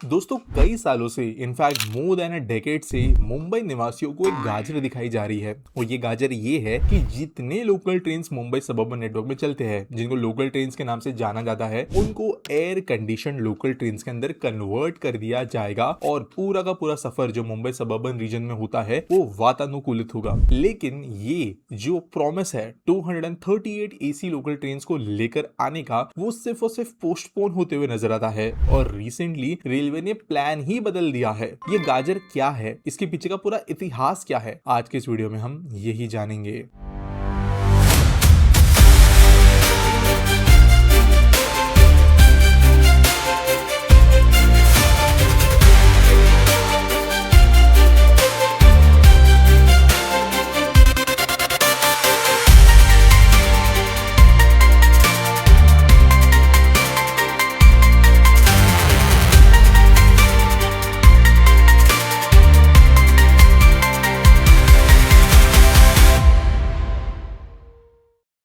दोस्तों कई सालों से in fact more than a decade से मुंबई निवासियों को एक गाजर दिखाई जा रही है और ये गाजर ये है कि जितने local trains Mumbai suburban network में चलते हैं जिनको लोकल ट्रेन्स के नाम से जाना जाता है उनको एयर कंडीशन लोकल ट्रेन्स के अंदर कन्वर्ट कर दिया जाएगा और पूरा का पूरा सफर जो मुंबई सबअर्बन रीजन में होता है वो वातानुकूलित होगा। लेकिन ये जो प्रॉमिस है 238 एसी लोकल ट्रेन्स को लेकर आने का वो सिर्फ और सिर्फ पोस्टपोन होते हुए नजर आता है और रिसेंटली रेलवे ने प्लान ही बदल दिया है। ये गाजर क्या है, इसके पीछे का पूरा इतिहास क्या है, आज के इस वीडियो में हम यही जानेंगे।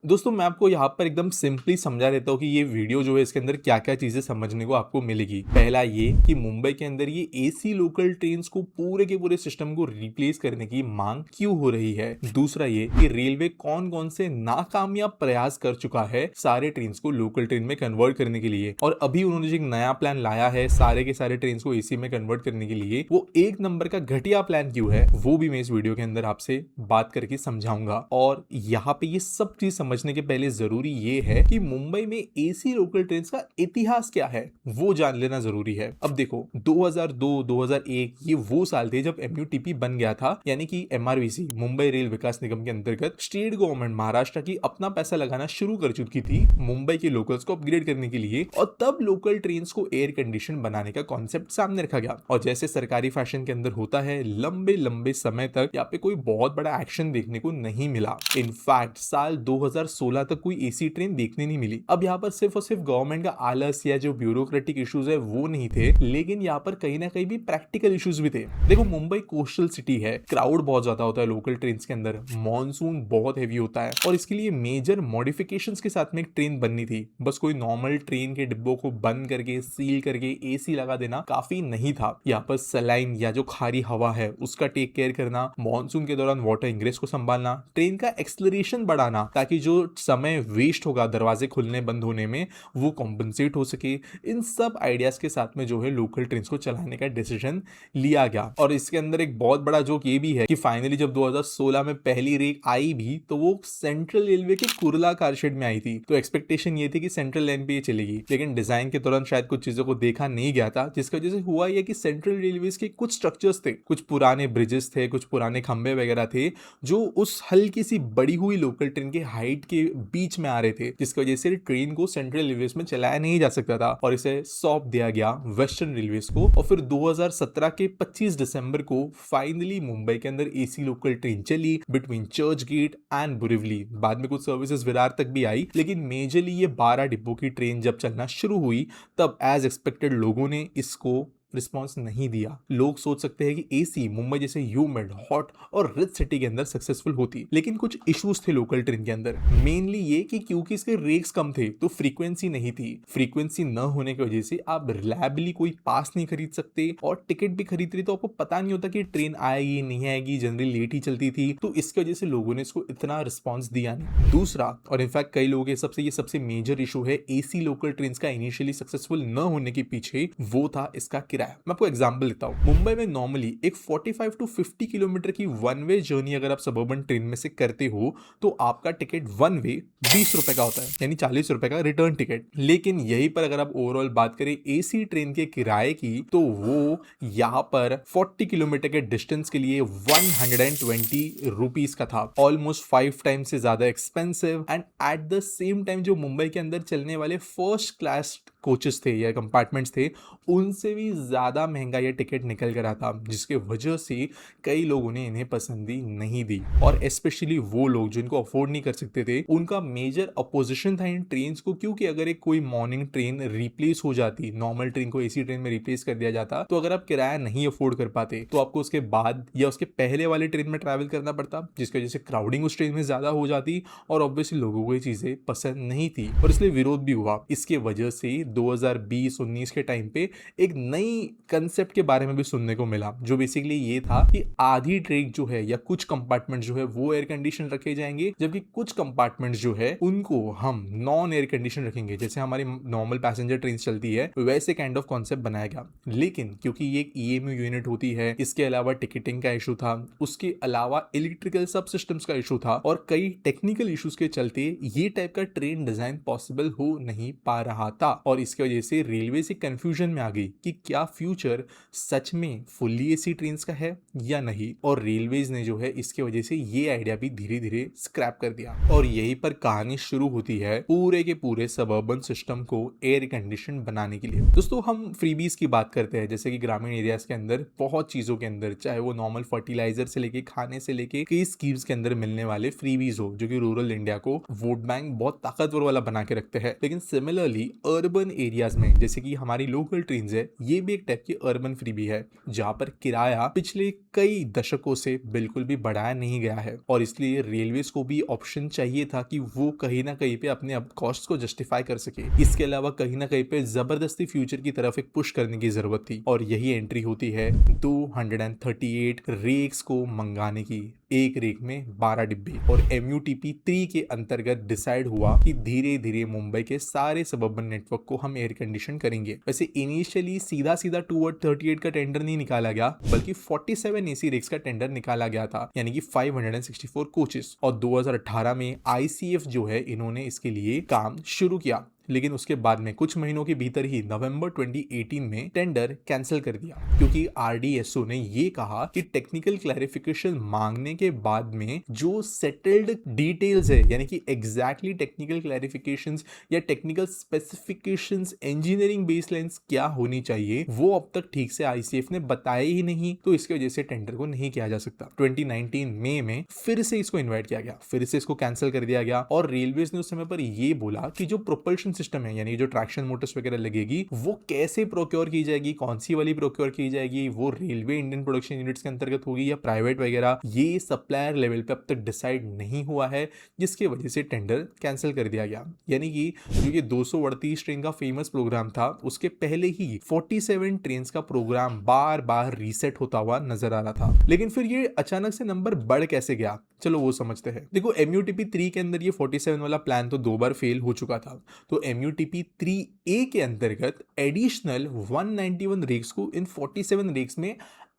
दोस्तों मैं आपको यहाँ पर एकदम सिंपली समझा देता हूँ कि ये वीडियो जो है इसके अंदर क्या क्या चीजें समझने को आपको मिलेगी। पहला ये कि मुंबई के अंदर ये एसी लोकल ट्रेन्स को पूरे के पूरे सिस्टम को रिप्लेस करने की मांग क्यों हो रही है। दूसरा ये कि रेलवे कौन कौन से नाकामयाब प्रयास कर चुका है सारे ट्रेन्स को लोकल ट्रेन में कन्वर्ट करने के लिए और अभी उन्होंने जो एक नया प्लान लाया है सारे के सारे ट्रेन्स को एसी में कन्वर्ट करने के लिए वो एक नंबर का घटिया प्लान क्यों है, वो भी मैं इस वीडियो के अंदर आपसे बात करके समझाऊंगा। और यहाँ पे ये सब चीज समझने के पहले जरूरी ये है कि मुंबई में एसी लोकल ट्रेन का इतिहास क्या है वो जान लेना जरूरी है। अब देखो 2002-2001 ये वो साल थे जब एमयूटीपी बन गया था, यानी कि एमआरवीसी मुंबई रेल विकास निगम के अंतर्गत स्टेट गवर्नमेंट महाराष्ट्र की अपना पैसा लगाना शुरू कर चुकी थी मुंबई के लोकल्स को अपग्रेड करने के लिए और तब लोकल ट्रेन को एयर कंडीशन बनाने का कॉन्सेप्ट सामने रखा गया। और जैसे सरकारी फैशन के अंदर होता है लंबे लंबे समय तक यहाँ पे कोई बहुत बड़ा एक्शन देखने को नहीं मिला। इनफैक्ट साल 2016 तक कोई एसी ट्रेन देखने नहीं मिली। अब यहाँ पर सिर्फ और सिर्फ गवर्नमेंट का आलस या जो ब्यूरोक्रेटिक इश्यूज है वो नहीं थे, लेकिन यहाँ पर कहीं ना कहीं भी प्रैक्टिकल इश्यूज भी थे। देखो मुंबई कोस्टल सिटी है, क्राउड बहुत ज्यादा होता है लोकल ट्रेन के अंदर, मॉनसून बहुत हैवी होता है और इसके लिए मेजर मॉडिफिकेशंस के साथ में एक ट्रेन बननी थी। बस कोई नॉर्मल ट्रेन के डिब्बों को बंद करके सील करके एसी लगा देना काफी नहीं था। यहाँ पर सलाइन या जो खारी हवा है उसका टेक केयर करना, मॉनसून के दौरान वाटर इंग्रेस को संभालना, ट्रेन का एक्सेलरेशन बढ़ाना ताकि जो समय वेस्ट होगा दरवाजे खुलने बंद होने में वो कॉम्पनसेट हो सके। इन सब आइडियाज के साथ में जो है लोकल ट्रेन को चलाने का डिसीजन लिया गया। और इसके अंदर एक बहुत बड़ा जोक ये भी है कि फाइनली जब 2016 में पहली रेक आई भी तो वो सेंट्रल रेलवे के कुर्ला कारशेड में आई थी। तो एक्सपेक्टेशन ये थी कि सेंट्रल लाइन पे ये चलेगी, लेकिन डिजाइन के दौरान शायद कुछ चीजों को देखा नहीं गया था, जिसकी वजह से हुआ यह कि सेंट्रल रेलवे के कुछ स्ट्रक्चर्स थे, कुछ पुराने ब्रिजेस थे, कुछ पुराने खंभे वगैरह थे जो उस हल्की सी बड़ी हुई लोकल ट्रेन के हाइट के बीच में आ रहे थे, जिसकी वजह से ट्रेन को सेंट्रल रेलवेज में चलाया नहीं जा सकता था और इसे सौंप दिया गया वेस्टर्न रेलवेज को। और फिर 2017 के 25 दिसंबर को फाइनली मुंबई के अंदर एसी लोकल ट्रेन चली बिटवीन चर्च गेट एंड बुरिवली। बाद में कुछ सर्विसेज विरार तक भी आई, लेकिन मेजरली ये 12 डिब्बों की ट्रेन जब चलना शुरू हुई तब एज एक्सपेक्टेड लोगों ने इसको रिस्पॉन्स नहीं दिया। लोग सोच सकते हैं कि एसी मुंबई जैसे ह्यूमिड, हॉट और रिच सिटी के अंदर सक्सेसफुल होती, लेकिन कुछ इश्यूज थे लोकल ट्रेन के अंदर। मेनली ये कि क्योंकि इसके रेक्स कम थे तो फ्रीक्वेंसी नहीं थी। फ्रीक्वेंसी न होने की वजह से आप रिलायबली कोई पास नहीं खरीद सकते और टिकट भी खरीद रही तो आपको पता नहीं होता कि ट्रेन आएगी नहीं आएगी, जनरली लेट ही चलती थी। तो इसकी वजह से लोगों ने इसको इतना रिस्पॉन्स दिया नहीं। दूसरा और इनफैक्ट कई लोगों के ये सबसे मेजर इशू है एसी लोकल ट्रेन का इनिशियली सक्सेसफुल न होने के पीछे, वो था इसका किराया। मैं आपको एग्जांपल देता हूं। मुंबई में नॉर्मली एक 45 टू 50 किलोमीटर की वन वे जर्नी अगर आप सबअर्बन ट्रेन में से करते हो तो आपका टिकट वन वे 20 रुपए का होता है, यानी 40 रुपए का रिटर्न टिकट। लेकिन यहीं पर अगर आप ओवरऑल बात करें एसी ट्रेन के किराए की तो वो यहाँ पर 40 किलोमीटर के डिस्टेंस के लिए 120 रुपीज का था, ऑलमोस्ट 5 टाइम से ज्यादा expensive. And at the same time जो मुंबई के अंदर चलने वाले फर्स्ट क्लास कोचेस थे या कंपार्टमेंट्स थे उनसे भी ज्यादा महंगा ये टिकट निकल कर आता, जिसके वजह से कई लोगों ने इन्हें पसंदी नहीं दी। और स्पेशली वो लोग जिनको अफोर्ड नहीं कर सकते थे उनका मेजर अपोजिशन था इन ट्रेन को, क्योंकि अगर एक कोई मॉर्निंग ट्रेन रिप्लेस हो जाती, नॉर्मल ट्रेन को एसी ट्रेन में रिप्लेस कर दिया जाता, तो अगर आप किराया नहीं अफोर्ड कर पाते तो आपको उसके बाद या उसके पहले वाले ट्रेन में ट्रैवल करना पड़ता, जिसकी वजह से क्राउडिंग उस ट्रेन में ज्यादा हो जाती और ऑब्वियसली लोगों को ये चीजें पसंद नहीं थी और इसलिए विरोध भी हुआ। इसके वजह से 2020-19 के टाइम पे एक नई कंसेप्ट के बारे में भी सुनने को मिला, जो बेसिकली ये था कि आधी ट्रेन जो है या कुछ कंपार्टमेंट जो है वो एयर कंडीशन रखे जाएंगे, जबकि कुछ कंपार्टमेंट जो है उनको हम नॉन एयर कंडीशन रखेंगे। जैसे हमारी नॉर्मल पैसेंजर ट्रेन चलती है वैसे काइंड ऑफ कॉन्सेप्ट बनाया गया। लेकिन क्योंकि ये एक ईएमयू यूनिट होती है, इसके अलावा टिकटिंग का इशू था, उसके अलावा इलेक्ट्रिकल सब सिस्टम्स का इशू था और कई टेक्निकल इश्यूज के चलते ये टाइप का ट्रेन डिजाइन पॉसिबल हो नहीं पा रहा था। और इसकी वजह से रेलवे से कंफ्यूजन में आ गई कि क्या फ्यूचर सच में फुल्ली एसी ट्रेन का है या नहीं। और रेलवेज ने जो है इसके वजह से ये आइडिया भी धीरे धीरे स्क्रैप कर दिया। और यहीं पर कहानी शुरू होती है पूरे के पूरे सबअर्बन सिस्टम को एयर कंडीशन बनाने के लिए। दोस्तों, हम फ्रीबीज की बात करते हैं, जैसे कि ग्रामीण एरियाज के अंदर बहुत चीजों के अंदर, चाहे वो नॉर्मल फर्टिलाइजर से लेके खाने से लेके कई स्कीम्स के अंदर मिलने वाले फ्रीबीज हो, जो कि रूरल इंडिया को वोट बैंक बहुत ताकतवर वाला बना के रखते हैं। लेकिन सिमिलरली अर्बन एरियाज में, जैसे कि हमारी लोकल ट्रेन है, ये भी एक टाइप की अर्बन फ्रीबी है, जहां पर किराया पिछले कई दशकों से बिल्कुल भी बढ़ाया नहीं गया है। और इसलिए रेलवेज को भी ऑप्शन चाहिए था कि वो कहीं ना कहीं पे अपने अब कॉस्ट को जस्टिफाई कर सके। इसके अलावा कहीं ना कहीं पे जबरदस्ती फ्यूचर की तरफ एक पुश करने की जरूरत थी। और यही एंट्री होती है 238 रेक्स को मंगाने की, एक रेक में 12 डिब्बे। और MUTP 3 के अंतर्गत डिसाइड हुआ कि धीरे धीरे मुंबई के सारे सबअर्बन नेटवर्क को हम एयर कंडीशन करेंगे। वैसे इनिशियली सीधा 238 का टेंडर नहीं निकाला गया, बल्कि 47 एसी रेक्स का टेंडर निकाला गया था, यानी कि 564 कोचेस। और 2018 में ICF जो है, इन्होंने इसके लिए काम शुरू किया। लेकिन उसके बाद में कुछ महीनों के भीतर ही नवंबर 2018 में टेंडर कैंसिल कर दिया, क्योंकि RDSO ने ये कहा कि टेक्निकल क्लैरिफिकेशन मांगने के बाद में जो सेटल्ड डिटेल्स है, यानी कि एग्जैक्टली टेक्निकल क्लैरिफिकेशंस या टेक्निकल स्पेसिफिकेशंस, इंजीनियरिंग बेसलाइंस क्या होनी चाहिए, वो अब तक ठीक से ICF ने बताया ही नहीं। तो इसकी वजह से टेंडर को नहीं किया जा सकता। 2019 मई में फिर से इसको इन्वाइट किया गया, फिर से इसको कैंसिल कर दिया गया। और रेलवेज ने उस समय पर ये बोला कि जो प्रोपल्शन सिस्टम है, यानी जो ट्रैक्शन मोटर्स वगैरह लगेगी, वो कैसे प्रोक्योर की जाएगी, कौन सी वाली प्रोक्योर की जाएगी, वो रेलवे इंडियन प्रोडक्शन यूनिट्स के अंतर्गत होगी या प्राइवेट वगैरह, ये सप्लायर लेवल पे अब तक डिसाइड नहीं हुआ है, जिसकी वजह से टेंडर कैंसिल कर दिया गया। यानी कि जो ये 238 ट्रेन का फेमस प्रोग्राम था, उसके पहले ही 47 ट्रेन का प्रोग्राम बार बार रीसेट होता हुआ नजर आ रहा था। लेकिन फिर ये अचानक से नंबर बढ़ कैसे गया, चलो वो समझते हैं। देखो, MUTP 3 के अंदर ये 47 वाला प्लान तो 2 बार फेल हो चुका था। तो MUTP 3A के अंतर्गत एडिशनल 191 रेक्स को इन 47 रेक्स में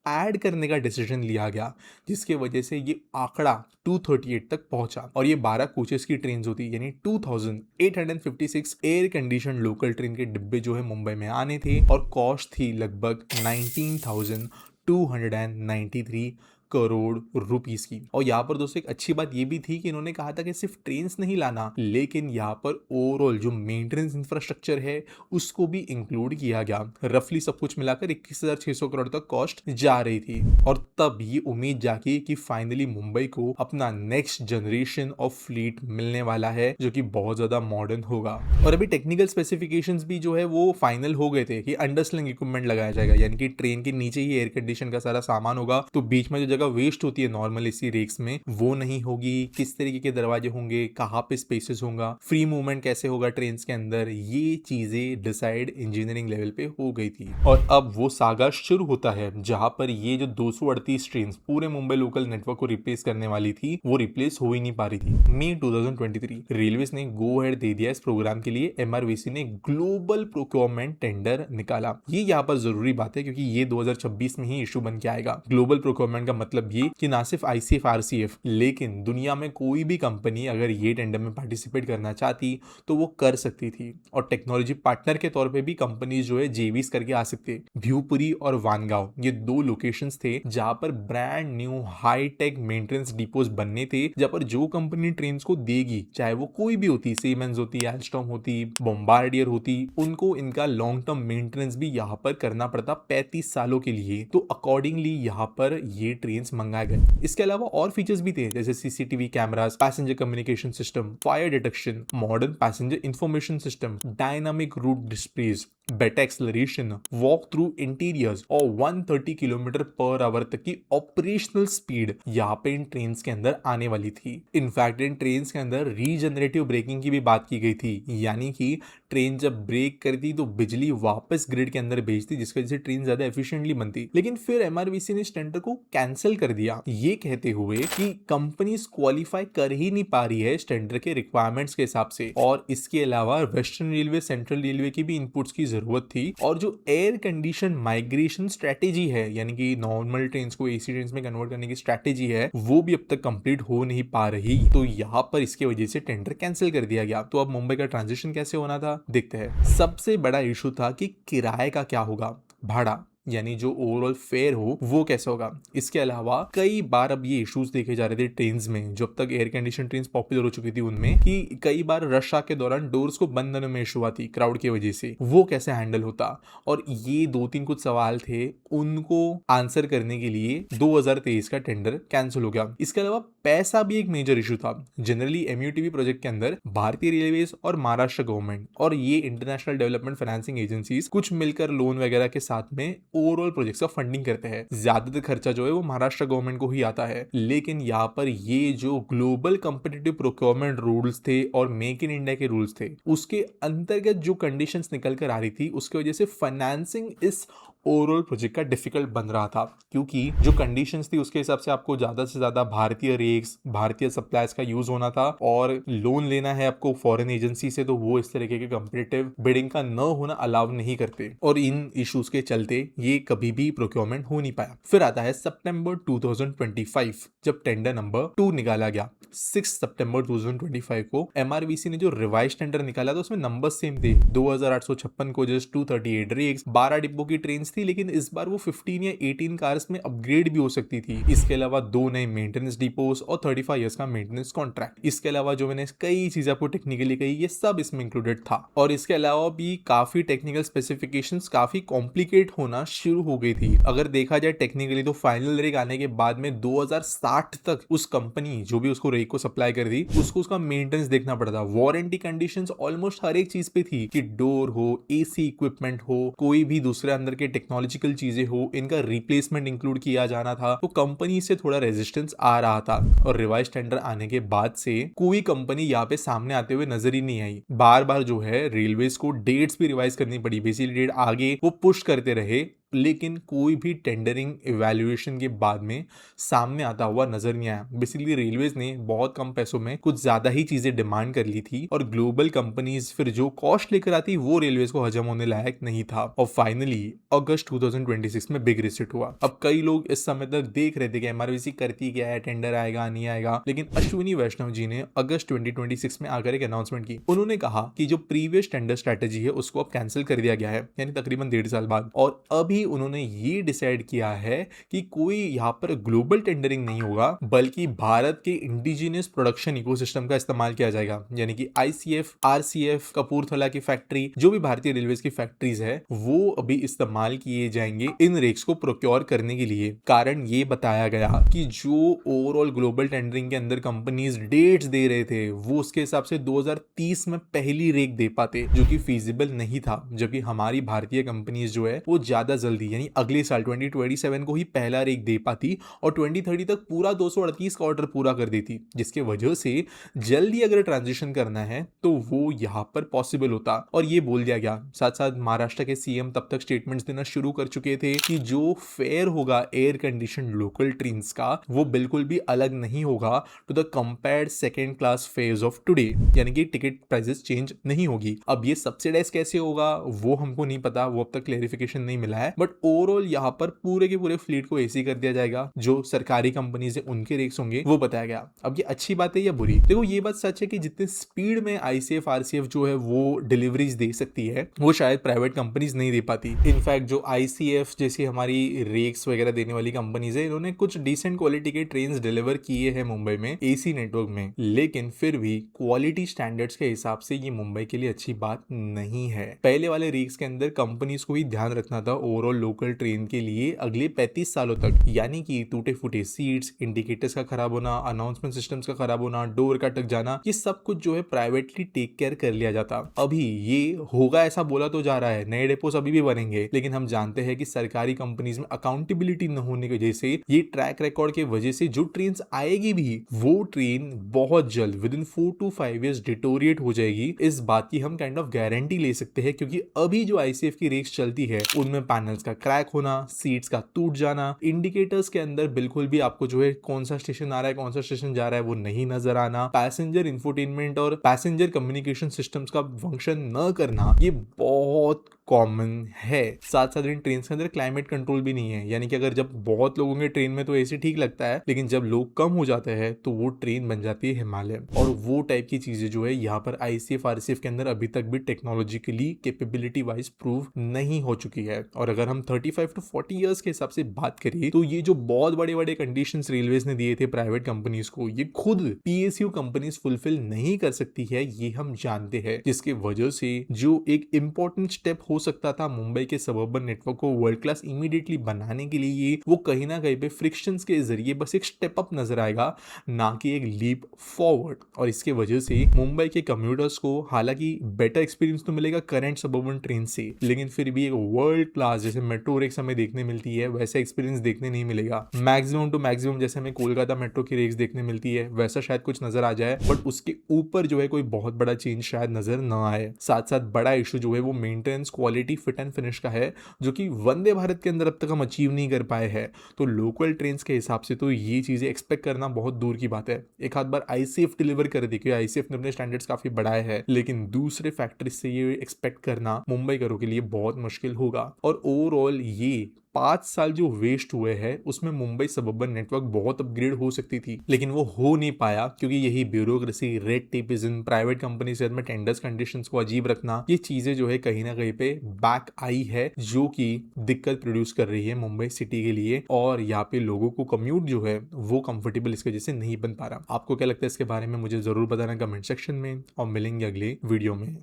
ऐड करने का डिसीजन लिया गया, जिसके वजह से ये आंकड़ा 238 तक पहुंचा। और ये 12 कोचेस की ट्रेन होती, यानी 2856 एयर कंडीशन लोकल ट्रेन के डिब्बे जो है मुंबई में आने थे। और कॉस्ट थी लगभग 19,293 करोड़ रुपीस की। और यहाँ पर दोस्तों एक अच्छी बात ये भी थी कि इन्होंने कहा था कि सिर्फ ट्रेन्स नहीं लाना, लेकिन यहाँ पर ओवरऑल जो मेंटेनेंस इंफ्रास्ट्रक्चर है उसको भी इंक्लूड किया गया। रफली सब कुछ मिलाकर 21,600 करोड़ तक कॉस्ट जा रही थी। और तब ये उम्मीद जागी कि फाइनली मुंबई को अपना नेक्स्ट जनरेशन ऑफ फ्लीट मिलने वाला है, जो कि बहुत ज्यादा मॉडर्न होगा। और अभी टेक्निकल स्पेसिफिकेशंस भी जो है वो फाइनल हो गए थे कि अंडरस्लिंग इक्विपमेंट लगाया जाएगा, यानी कि ट्रेन के नीचे ही एयर कंडीशन का सारा सामान होगा। तो बीच में जो वेस्ट होती है नॉर्मल इसी रेक्स में, वो नहीं होगी। किस तरीके के दरवाजे होंगे, कहां पे स्पेसेस होगा, फ्री मूवमेंट कैसे होगा ट्रेन के अंदर, ये चीजें डिसाइड इंजीनियरिंग लेवल पे हो गई थी। और अब वो सागा शुरू होता है जहां पर ये जो 238 ट्रेन पूरे मुंबई लोकल नेटवर्क को रिप्लेस करने वाली थी, वो रिप्लेस हो ही नहीं पा रही थी। मई 2023 रेलवेज ने गो अहेड दे दिया इस प्रोग्राम के लिए। MRVC ने ग्लोबल प्रोक्योरमेंट टेंडर निकाला। ये यहाँ पर जरूरी बात है, क्योंकि ये 2026 में ही इशू बन के आएगा। ग्लोबल प्रोक्योरमेंट का मतलब ये कि ना सिर्फ ICF RCF, लेकिन दुनिया में कोई भी कंपनी अगर ये टेंडर में पार्टिसिपेट करना चाहती तो वो कर सकती थी। और टेक्नोलॉजी पार्टनर के तौर पे भी कंपनीज जो है JVs करके आ सकते। भ्यूपुरी और वानगांव ये 2 लोकेशंस थे जहां पर brand new high tech maintenance depots बनने थे, जहां पर जो कंपनी ट्रेन को देगी, चाहे वो कोई भी होती, सीमेंस होती, एल्स्टॉम होती, बॉम्बार्डियर होती, उनको इनका लॉन्ग टर्म मेंटेनेंस भी यहाँ पर करना पड़ता 35 सालों के लिए। तो अकॉर्डिंगली यहाँ पर ये ट्रेन मंगाए गए। इसके अलावा और फीचर्स भी थे, जैसे CCTV cameras, passenger communication system, fire detection, modern passenger information system, dynamic route displays, better acceleration, walk through interiors और 130 किलोमीटर पर आवर तक की ऑपरेशनल स्पीड यहाँ पे इन ट्रेन के अंदर आने वाली थी। इनफैक्ट इन ट्रेन के अंदर रीजनरेटिव ब्रेकिंग की भी बात की गई थी, यानी कि ट्रेन जब ब्रेक करती तो बिजली वापस ग्रिड के अंदर भेजती, जिसकी वजह से ट्रेन ज्यादा एफिशिएंटली बनती। लेकिन फिर एमआरवीसी ने इस टेंडर को कैंसिल कर दिया, ये कहते हुए कि कंपनीज क्वालिफाई कर ही नहीं पा रही है इस टेंडर के रिक्वायरमेंट्स के हिसाब से, और इसके अलावा वेस्टर्न रेलवे, सेंट्रल रेलवे की भी इनपुट्स की जरूरत थी। और जो एयर कंडीशन माइग्रेशन स्ट्रेटेजी है, यानी कि नॉर्मल ट्रेन को एसी ट्रेन में कन्वर्ट करने की स्ट्रेटेजी है, वो भी अब तक कंप्लीट हो नहीं पा रही। तो यहाँ पर इसके वजह से टेंडर कैंसिल कर दिया गया। तो अब मुंबई का ट्रांजिशन कैसे होना था देखते हैं। सबसे बड़ा इशू था कि किराए का क्या होगा, भाड़ा यानी जो ओवरऑल फेयर हो वो कैसे होगा। इसके अलावा कई बार अब ये इश्यूज देखे जा रहे थे ट्रेन्स में, जब तक एयर कंडीशन ट्रेन्स पॉपुलर हो चुकी थी उनमें, कि कई बार रश आवर के दौरान डोर्स को बंद करने में इशू आती क्राउड की वजह से, वो कैसे हैंडल होता। और ये 2-3 कुछ सवाल थे, उनको आंसर करने के लिए 2023 का टेंडर कैंसिल हो गया। इसके अलावा पैसा भी एक मेजर इशू था। जनरली एमयूटीवी प्रोजेक्ट के अंदर भारतीय रेलवेज और महाराष्ट्र गवर्नमेंट और ये इंटरनेशनल डेवलपमेंट फाइनेंसिंग एजेंसीज कुछ मिलकर लोन वगैरह के साथ में ओवरऑल प्रोजेक्ट्स का फंडिंग करते हैं। ज्यादातर खर्चा जो है वो महाराष्ट्र गवर्नमेंट को ही आता है। लेकिन यहाँ पर ये जो ग्लोबल कॉम्पिटिटिव प्रोक्योरमेंट रूल्स थे और मेक इन इंडिया के रूल्स थे, उसके अंतर्गत जो कंडीशंस निकल कर आ रही थी, उसकी वजह से फाइनेंसिंग इस ओवरऑल प्रोजेक्ट का डिफिकल्ट बन रहा था, क्योंकि जो कंडीशंस थी उसके हिसाब से आपको ज्यादा से ज्यादा भारतीय रेक्स, भारतीय सप्लाईज का यूज होना था, और लोन लेना है आपको फॉरेन एजेंसी से, तो वो इस तरीके के कॉम्पिटिटिव बिडिंग का न होना अलाउ नहीं करते। और इन इश्यूज के चलते ये कभी भी प्रोक्योरमेंट हो नहीं पाया। फिर आता है सितंबर 2025, जब टेंडर नंबर 2 निकाला गया। 6 सितंबर 2025 को एमआरवीसी ने जो रिवाइज टेंडर निकाला था उसमें नंबर सेम थे, 2856 कोचेस, 238 रेक्स, 12 डिब्बों की ट्रेन थी, लेकिन इस बार वो 15 या 18 कार्स में अपग्रेड भी हो सकती थी। इसके अलावा 2 नए मेंटेनेंस डिपोज और 35 इयर्स का मेंटेनेंस कॉन्ट्रैक्ट। इसके अलावा जो मैंने कई चीजें आपको टेक्निकली कही, ये सब इसमें इंक्लूडेड था। और इसके अलावा भी काफी टेक्निकल स्पेसिफिकेशंस काफी कॉम्प्लिकेट होना शुरू हो गई थी। अगर देखा जाए टेक्निकली तो फाइनल रेक आने के बाद में 2060 तक उस कंपनी जो भी उसको रेक को सप्लाई कर दी, उसको उसका मेंटेनेंस देखना पड़ता था। वारंटी कंडीशंस ऑलमोस्ट हर एक चीज पे थी, कि डोर हो, एसी इक्विपमेंट हो, कोई भी दूसरे अंदर के टेक्नोलॉजिकल चीजें हो, इनका रिप्लेसमेंट इंक्लूड किया जाना था। तो कंपनी से थोड़ा रेजिस्टेंस आ रहा था। और रिवाइज टेंडर आने के बाद से कोई कंपनी यहाँ पे सामने आते हुए नजर ही नहीं आई। बार बार जो है रेलवेज को डेट्स भी रिवाइज करनी पड़ी, बेसिकली डेट आगे वो पुश करते रहे, लेकिन कोई भी टेंडरिंग इवैल्यूएशन के बाद में सामने आता हुआ नजर नहीं आया। बेसिकली रेलवेज ने बहुत कम पैसों में कुछ ज्यादा ही चीजें डिमांड कर ली थी, और ग्लोबल कंपनीज फिर जो कॉस्ट लेकर आती वो रेलवेज को हजम होने लायक नहीं था। और फाइनली अगस्त 2026 में बिग रिसेट हुआ। अब कई लोग इस समय तक देख रहे थे कि एमआरवीसी करती क्या है, टेंडर आएगा नहीं आएगा, लेकिन अश्विनी वैष्णव जी ने अगस्त 2026 में आकर एक अनाउंसमेंट की। उन्होंने कहा कि जो प्रीवियस टेंडर स्ट्रेटेजी है उसको अब कैंसिल कर दिया गया है, यानी तकरीबन 1.5 साल बाद। और अभी उन्होंने ये डिसाइड किया है कि कोई यहाँ पर ग्लोबल टेंडरिंग नहीं होगा, बल्कि भारत के इंडिजिनियस प्रोडक्शन इकोसिस्टम का इस्तेमाल किया जाएगा। यानी कि आईसीएफ, आरसीएफ, कपूरथला की फैक्ट्री, जो भी भारतीय रेलवेज की फैक्ट्रीज है, वो अभी इस्तेमाल किए जाएंगे इन रेक्स को प्रोक्योर करने के लिए। कारण ये बताया गया कि जो ओवरऑल ग्लोबल टेंडरिंग के अंदर कंपनीज डेट्स दे रहे थे, वो उसके हिसाब से 2030 में पहली रेक दे पाते, जो कि फीजिबल नहीं था। जबकि हमारी भारतीय कंपनीज जो है वो ज्यादा जल्दी, यानी अगले साल 2027 को ही पहला रेक दे पाती, और 2030 तक पूरा 238 का ऑर्डर पूरा कर देती, जिसके वजह से जल्दी अगर ट्रांजिशन करना है तो वो यहाँ पर पॉसिबल होता। और ये बोल दिया गया। साथ साथ महाराष्ट्र के सीएम तब तक स्टेटमेंट्स देना शुरू कर चुके थे कि जो फेयर होगा एयर कंडीशन लोकल ट्रेन्स का, वो बिल्कुल भी अलग नहीं होगा to the compared second class fares of today, यानी कि टिकट प्राइसेस चेंज नहीं होगी। अब ये सब्सिडाइज कैसे होगा वो हमको नहीं पता, वो अब तक क्लेरिफिकेशन नहीं मिला है। बट ओवरऑल यहाँ पर पूरे के पूरे फ्लीट को एसी कर दिया जाएगा। जो सरकारी कंपनीज है उनके रेक्स होंगे, वो बताया गया। अब ये अच्छी बात है या बुरी? देखो, ये बात सच है कि जितने स्पीड में आईसीएफ, आरसीएफ जो है वो डिलीवरीज दे सकती है, वो शायद प्राइवेट कंपनीज नहीं दे पाती। इनफैक्ट जो आईसीएफ जैसी हमारी रेक्स वगैरह देने वाली कंपनीज है, इन्होंने कुछ डिसेंट क्वालिटी के ट्रेन डिलीवर किए हैं मुंबई में एसी नेटवर्क में, लेकिन फिर भी क्वालिटी स्टैंडर्ड्स के हिसाब से ये मुंबई के लिए अच्छी बात नहीं है। पहले वाले रेक्स के अंदर कंपनीज को ही ध्यान रखना था ओवरऑल ओवरऑल लोकल ट्रेन के लिए अगले 35 सालों तक। यानी कि टूटे फूटे सीट्स, इंडिकेटर्स का खराब होना, अनाउंसमेंट सिस्टम्स का खराब होना, डोर का अटक जाना, ये सब कुछ जो है प्राइवेटली टेक केयर कर लिया जाता। अभी ये होगा ऐसा बोला तो जा रहा है, नए डेपोस अभी भी बनेंगे, लेकिन हम जानते हैं कि सरकारी कंपनीज में अकाउंटेबिलिटी न होने की वजह से, ये ट्रैक रिकॉर्ड की वजह से जो ट्रेन आएगी भी वो ट्रेन बहुत जल्द with in 4 to 5 years deteriorate हो जाएगी। इस बात की हम काइंड ऑफ गारंटी ले सकते हैं, क्योंकि अभी जो आईसीएफ की रेस चलती है उनमें पैनल्स का क्रैक होना, सीट्स का टूट जाना, इंडिकेटर्स के अंदर बिल्कुल भी आपको जो है कौन सा स्टेशन आ रहा है, कौन सा स्टेशन जा रहा है वो नहीं नजर आना, पैसेंजर इंफोटेनमेंट और पैसेंजर कम्युनिकेशन सिस्टम्स का फंक्शन न करना, ये बहुत कॉमन है। साथ साथ इन ट्रेन के अंदर क्लाइमेट कंट्रोल भी नहीं है, यानी कि अगर जब बहुत लोगों के ट्रेन में तो एसी ठीक लगता है, लेकिन जब लोग कम हो जाते हैं तो वो ट्रेन बन जाती है हिमालय। और वो टाइप की चीजें जो है यहाँ पर आईसीएफ आरसीएफ के अंदर अभी तक भी टेक्नोलॉजिकली कैपेबिलिटी वाइज प्रूव नहीं हो चुकी है। और अगर हम 35 to 40 ईयर्स के हिसाब से बात करें तो ये जो बहुत बड़े बड़े कंडीशंस रेलवेज ने दिए थे प्राइवेट कंपनीज को, ये खुद पीएसयू कंपनीज फुलफिल नहीं कर सकती है, ये हम जानते हैं। जिसके वजह से जो एक इंपॉर्टेंट स्टेप हो सकता था मुंबई के सबअर्बन नेटवर्क को वर्ल्ड क्लास इमीडिएटली बनाने के लिए, वो कहीं ना कहीं पे फ्रिक्शंस के जरिए बस एक स्टेप अप नजर आएगा, ना कि एक लीप फॉरवर्ड। और इसके वजह से मुंबई के कम्यूटर्स को हालांकि बेटर एक्सपीरियंस तो मिलेगा करंट सबअर्बन ट्रेन से, लेकिन फिर भी एक वर्ल्ड क्लास जैसे मेट्रो रेक्स हमें देखने मिलती है वैसा एक्सपीरियंस देखने नहीं मिलेगा। मैक्सिमम टू मैक्सिमम जैसे हमें कोलकाता मेट्रो की रेक्स देखने मिलती है वैसा शायद कुछ नजर आ जाए, बट उसके ऊपर जो है कोई बहुत बड़ा चेंज शायद नजर न आए। साथ साथ बड़ा इशू जो है वो maintenance, quality, fit and finish का है, जो कि वंदे भारत के अंदर अब तक हम अचीव नहीं कर पाए हैं। तो लोकल ट्रेन के हिसाब से तो ये चीजें एक्सपेक्ट करना बहुत दूर की बात है। एक आध बार आईसीएफ डिलीवर कर दी, क्योंकि आईसीएफ ने अपने स्टैंडर्ड्स काफी बढ़ाए हैं, लेकिन दूसरे फैक्टरी से ये एक्सपेक्ट करना मुंबई करो के लिए बहुत मुश्किल होगा। और ओवरऑल ये 5 साल जो वेस्ट हुए हैं उसमें मुंबई सबअर्बन नेटवर्क बहुत अपग्रेड हो सकती थी, लेकिन वो हो नहीं पाया, क्योंकि यही bureaucracy, red tapism, private company से में टेंडर्स कंडीशंस को अजीब रखना, ये चीजें जो है कहीं ना कहीं पे बैक आई है, जो कि दिक्कत प्रोड्यूस कर रही है मुंबई सिटी के लिए। और यहाँ पे लोगों को कम्यूट जो है वो कंफर्टेबल इसकी वजह से नहीं बन पा रहा। आपको क्या लगता है इसके बारे में मुझे जरूर बताना कमेंट सेक्शन में, और मिलेंगे अगले वीडियो में।